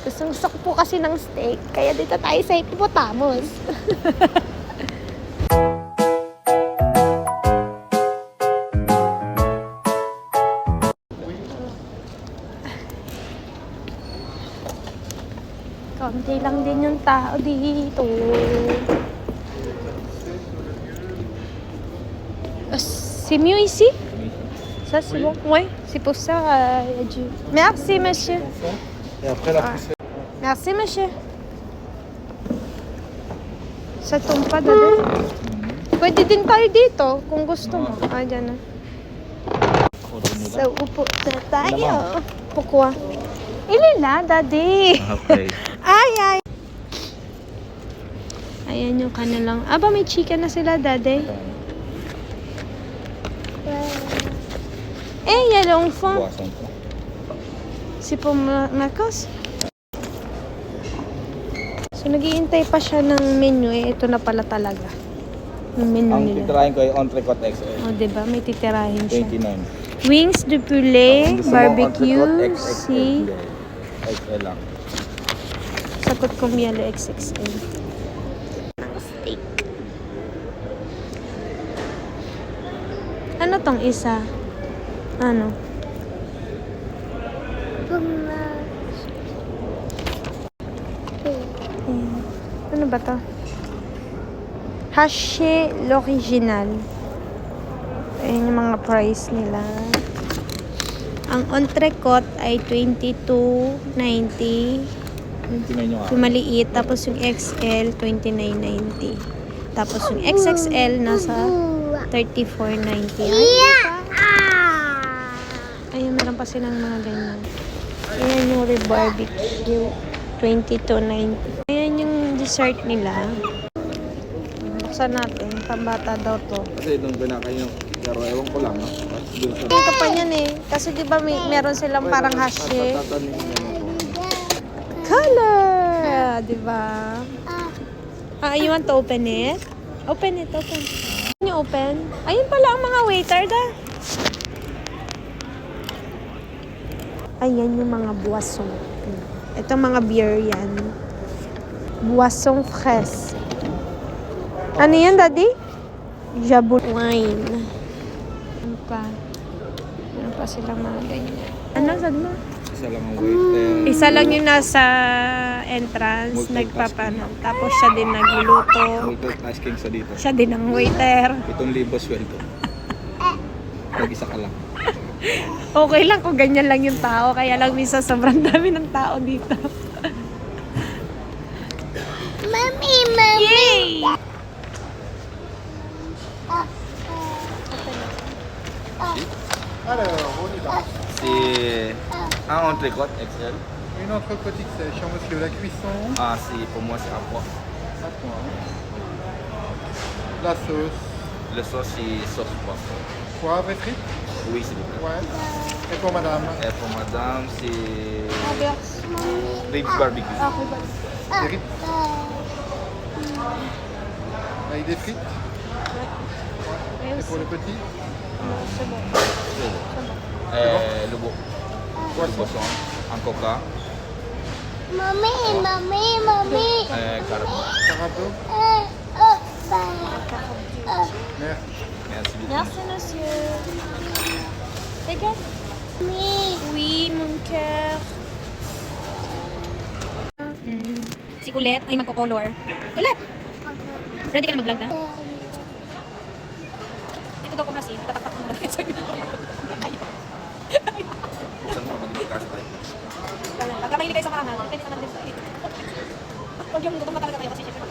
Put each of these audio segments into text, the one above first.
Gusto ko po kasi ng steak. Kaya dito tayo sa Hippopotamus. Konti lang din yung tao dito. C'est mieux ici? Ça, c'est bon? Oui, c'est pour ça. Merci, monsieur. Et après la poussière. Merci, monsieur. Sa tumpa, dali. Pwede din tayo dito, kung gusto mo. Ah, dyan na. So, upo na tayo. Pourquoi? Ilila, daddy. Okay. Ay. Ayan yung kanilang... Aba, may chicken na sila, daddy. Eh, il y a l'enfant. C'est pour Marcos. So, nag-iintay pa siya ng menu eh. Ito na pala talaga. Yung menu Ang nila. titirahin ko ay entrecote XL. O, diba? May titirahin siya. 29. Wings de poulet, Gusto mo barbecue, entrecote si... XL lang. Sakot ko miyalo XXL. Steak. Ano tong isa? Ano? Ano ba to? Haché l'original. Ayan yung mga price nila. Ang entrecote ay $22.90. 29 yung Yung maliit. Tapos yung XL, $29.90. Tapos yung XXL, nasa $34.90. Ayun, meron pa silang mga ganyan. Ayan yung rib barbecue, $22.90. Ayan yung dessert nila. Buksan natin. Pambata daw to. Kasi itong pinakain yung pero ewan ko lang. Ito pa yan eh. Kasi di ba meron silang parang hashi. Color! Di ba? You want to open it? Open it. Can you open? Ayun pala ang mga waiter da. Ayan yung mga boisson. Ito mga beer yan. Boisson fraise. Ano yan, daddy? Jabon wine. Ano pa? Ano pa silang mga ganyan? Ano, saan mo? Isa lang ang waiter. Isa lang yung nasa entrance, nagpapano. Tapos siya din nagluluto. Multitasking sa dito. Siya din ang waiter. 7,000 sweldo. Mag-isa ka lang. Okay lang kung ganyan lang yung tao. Kaya lang minsan sobrang dami ng tao dito. Mami! Yay! Alors, on y va. C'est un entrecote XL. Une entrecôte XL, cher monsieur, la cuisson, Ah, c'est pour moi c'est à quoi? à toi. La sauce, Le sauce c'est sauce poisson. poivre et frites. Oui, s'il vous plaît. Ouais. Et pour madame, Et pour madame c'est ribs barbecue. des riz. Avec des frites. Et pour le petit, Le beau. Poisson. Un coca. Mami. Carbo. carabo. Merci. Merci beaucoup. Merci, monsieur. Regarde. Oui, mon cœur. Si Ulet ay magko-color. Ulet! Ready ka na mag-vlog na? Ito daw ko kasi. Tataktak mo na sa'yo. Saan mo mag-podcast tayo? Pagka mahilig kayo sa kahangal, pwede naman din sa'yo. Huwag yung gutom na talaga kayo kasi syempre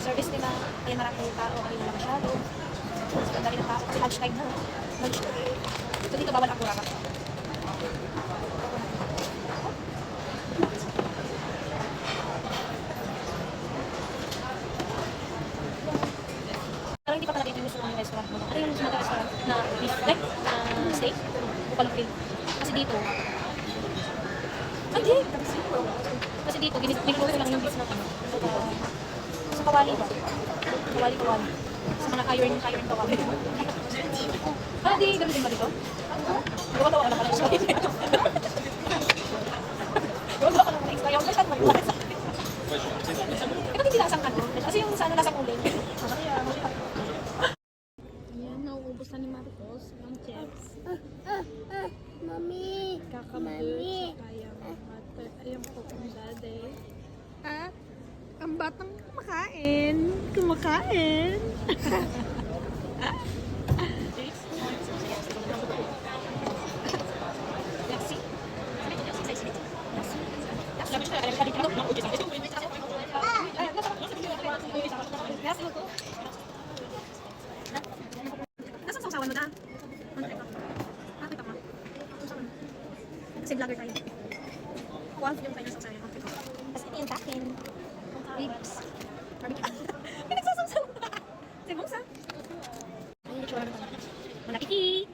service nila, kaya maraming tao, kaya wala masyado. So, ang dami ng tao kasi lunch time na. So dito bawal ang kurama. Parang hindi pa pala dito yung gusto ng restaurant mo. Ano yung gusto ng restaurant na beef, like steak? O palupin? Kasi dito, hindi. Kasi dito, niluluto lang yung beef ng ano. Sa kawali ba? Kawali. Sa mga iron kawali. Ah, di, gano'n din ba dito? Gawa-gawa ka na pala siya. Gawa-gawa ka na extra. Yung yung cooking daddy. At ang batang kumakain. Kumakain. Nasaan sa usawan mo na? Kasi vlogger tayo. Wolf yung tayo sa usawan. Kasi ito yung takin. Ribs. Barbecue. Pinagsasawsaw. Sibong sa. Ay, ito yung malakiti.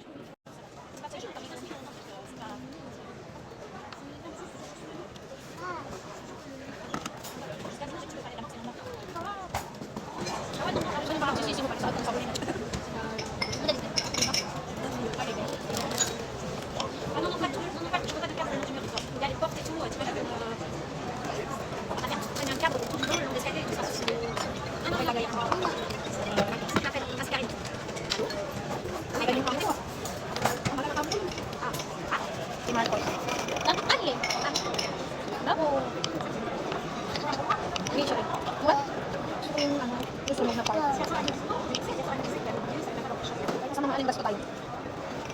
Sa mga alindas ko tayo.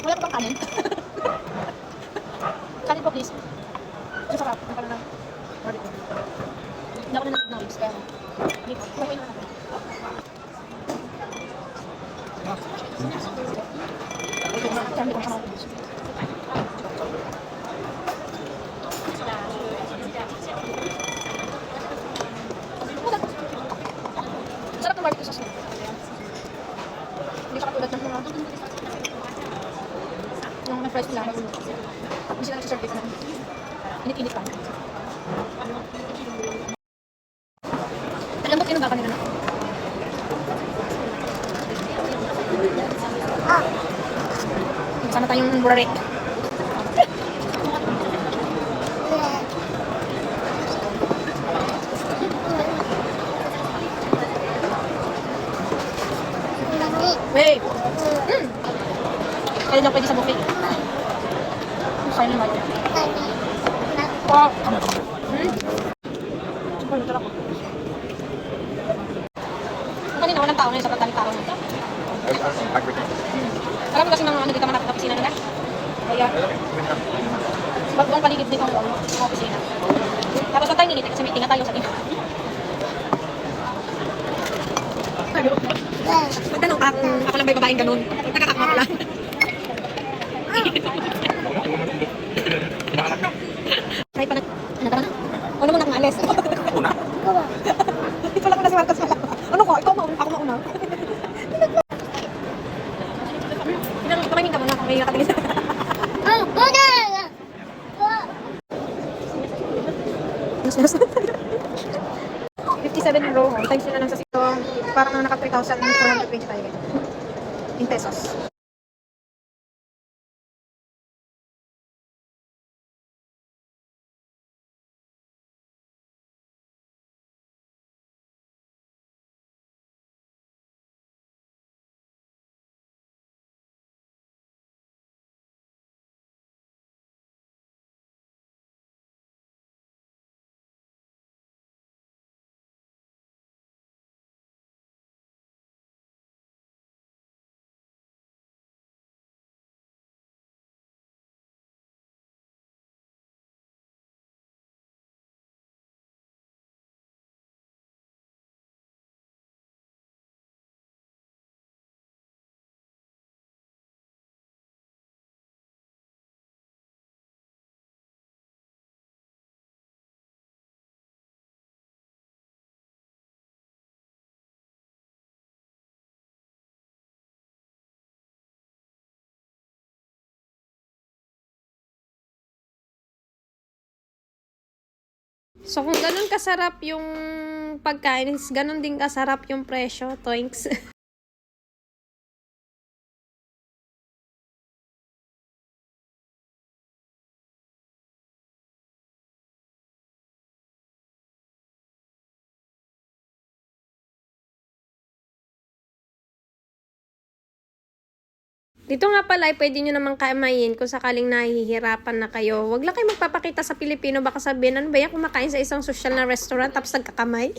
Wala pa bang kanin? Kanin po please. Ang sarap. Ang pala na. Hindi ako na ng ribs kaya hindi ko. Gawin na natin. Kaya hindi ko sa mga ribs. Sarap ng barbecue sauce. Hindi siya katulad ng mga yung na-fresh nila. Hindi sila nagsiservice na init-init pa. Alam mo yung baka nila na? Sana tayong burare. Wait! Kaya daw pwede sa buffet. Kaya naman. Wow! Super nito ako. Kanina walang tao ngayon sa pagdaming tao. Alam mo kasi mga ano dito malapit na opisina nila. Kaya, buong paligid dito ang opisina. Tapos na tayo nginit kasi meeting na tayo sa dito. Magtanong ka kung ako lang ba yung babaeng ganun. Nagkakakma ka lang. Try pa na. Ano ka na? Ano mo nang alis? Una? Ito lang ko na si Marcos pala. Ano ko? Ikaw mauna. Ako mauna. Kamay ka muna kung may nakatingin. Mas 57 row. Times nila lang sa sito. Parang naka 3,420 tayo. In pesos. So, kung ganun kasarap yung pagkain, ganun din kasarap yung presyo, toinks. Dito nga pala, pwede nyo naman kamayin kung sakaling nahihirapan na kayo. Huwag lang kayo magpapakita sa Pilipino. Baka sabihin, ano ba yan, kumakain sa isang social na restaurant tapos nagkakamay?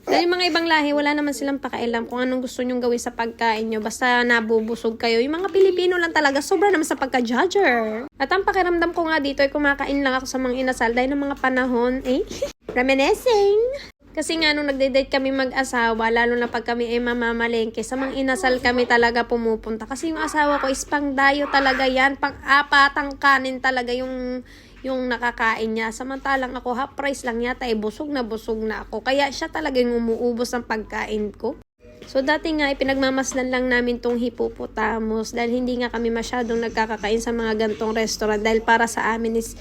Dahil yung mga ibang lahi, wala naman silang pakialam kung anong gusto nyong gawin sa pagkain nyo. Basta nabubusog kayo. Yung mga Pilipino lang talaga, sobra naman sa pagka-judger. At ang pakiramdam ko nga dito ay kumakain lang ako sa mga inasal dahil ng mga panahon, reminiscing. Kasi nga nung nagde-date kami mag-asawa, lalo na pag kami ay mamamalengke, sa mga inasal kami talaga pumupunta. Kasi yung asawa ko is pang-dayo talaga yan, pang-apatang kanin talaga yung nakakain niya. Samantalang ako, half price lang yata, busog na ako. Kaya siya talaga yung umuubos ng pagkain ko. So dati nga, pinagmamasdan lang namin tong hippopotamus dahil hindi nga kami masyadong nagkakakain sa mga gantong restaurant dahil para sa amin is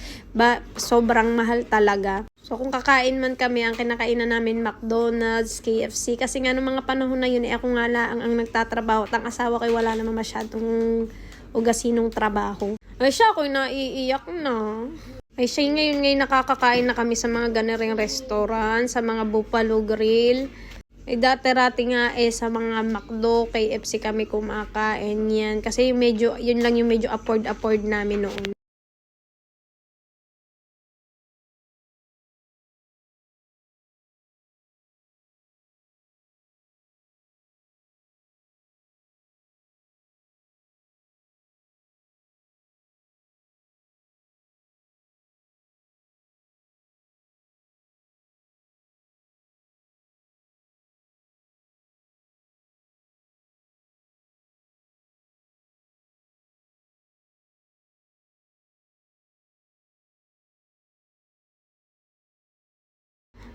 sobrang mahal talaga. So kung kakain man kami, ang kinakainan namin McDonald's, KFC, kasi nga noong mga panahon na yun, ako nga lang ang nagtatrabaho at ang asawa ko wala naman masyadong ugasinong trabaho. Ay siya, ako'y naiiyak na. Ay siya, ngayon nakakakain na kami sa mga ganering restaurant, sa mga Buffalo Grill. Dati-rati nga sa mga McDo, KFC kami kumakain yan. Kasi yun lang yung medyo afford namin noon.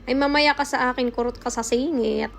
Ay mamaya ka sa akin, kurot ka sa singit.